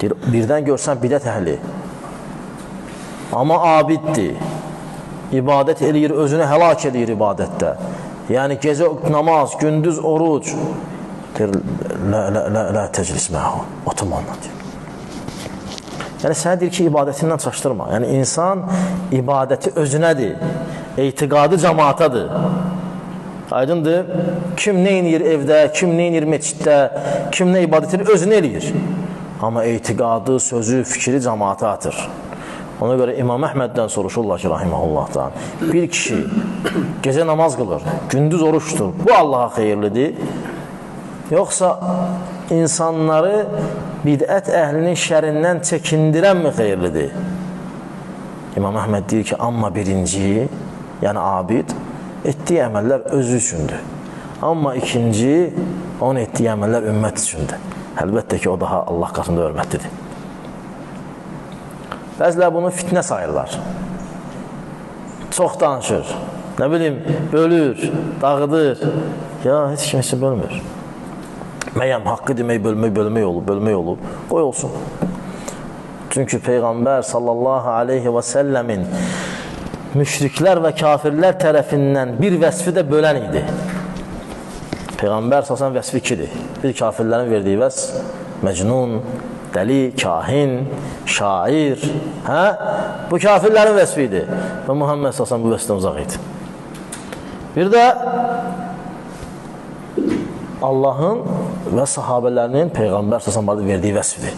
Birdən görsən bidət əhli. Amma abiddir. İbadət eləyir, özünü həlak eləyir ibadətdə. Yəni gecə namaz, gündüz oruc. Deyir, la təclis məhu. Oturma onunla deyir. Yəni sənə deyir ki, ibadətindən çaşdırma. Yəni insan ibadəti özünədir. Etiqadı cəmaatadır. Aydındır, kim nə edir evdə, kim nə edir meçiddə, kim nə ibadət edir, özünü eləyir. Amma etiqadı, sözü, fikri cəmaata atır. Ona görə İmam Əhməddən soruşurlar ki, rahiməhullahdan, bir kişi gecə namaz qılır, gündüz oruçdur, bu Allaha xeyirlidir, yoxsa insanları bidət əhlinin şərindən çəkindirənmi xeyirlidir? İmam Əhməd deyir ki, amma birinci, yəni abid, etdiyi əməllər özü üçündür. Amma ikinci, onun etdiyi əməllər ümmət üçündür. Əlbəttə ki, o daha Allah qatında hörmətlidir. Bəzilər bunu fitnə sayırlar. Çox danışır, nə bilim, bölür, dağıdır. Ya, heç kim heç bölmür. Məyəm, haqqı demək, bölmək olub, qoy olsun. Çünki Peyğəmbər sallallahu aleyhi və səlləmin müşriklər və kafirlər tərəfindən bir vəsfi də bölən idi. Peyğəmbər əsasən vəsfi ikidir. Bir kafirlərin verdiyi vəsf, məcnun, dəli, kahin, şair. Bu kafirlərin vəsfi idi. Və Muhammed əsasən bu vəsfdən uzaq idi. Bir də Allahın və sahabələrinin Peyğəmbər əsasən verdiyi vəsfidir.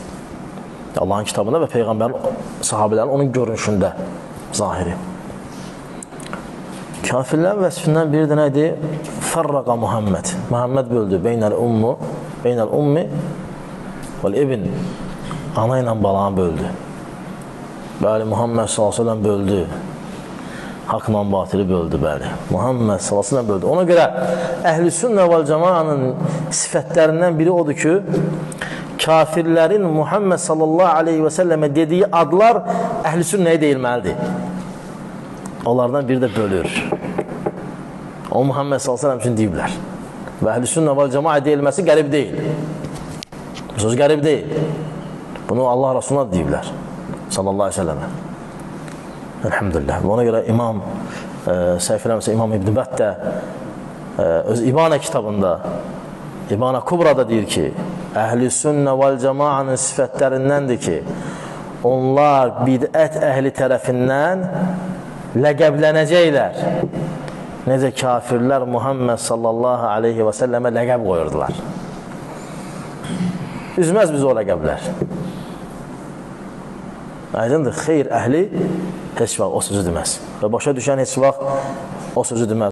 Allahın kitabında və Peyğəmbərin, sahabələrinin onun görünüşündə zahiri. Kafirlərin vəsfindən biri də nədir? Fərraqa Muhammed. Muhammed böldü. Beynəl ummi vəl ibn. Ana ilə balanı böldü. Bəli, Muhammed s.ə.v böldü. Haqla batili böldü, bəli. Muhammed s.ə.v böldü. Ona görə Əhl-i-Sünnə vəl-Cəmaənin sifətlərindən biri odur ki, kafirlərin Muhammed s.ə.v dediyi adlar Əhl-i-Sünnəyə deyilməlidir. Onlardan biri də bölür. O Muhammed s.ə.v üçün deyiblər. Və Əhl-i-Sünnə vəl-Cəmaə deyilməsi qərib deyil. Bu söz qərib deyil. Bunu Allah Rasuluna deyiblər. Sallallahu aleyhi ve selleme. Elhamdülillah. Ona görə İmam İmam İbn Bət də öz İbana kitabında, İbana Kubra'da deyir ki, Əhl-i-Sünnə vəl-Cəmaənin sifətlərindəndir ki, onlar bidət əhli tərəfindən ləqəblənəcəklər. Necə kafirlər Muhammed sallallahu aleyhi və səlləmə ləqəb qoyurdular. Üzməz biz o ləqəblər. Aydındır, xeyr əhli heç vaxt o sözü deməz. Və başa düşən heç vaxt o sözü deməz.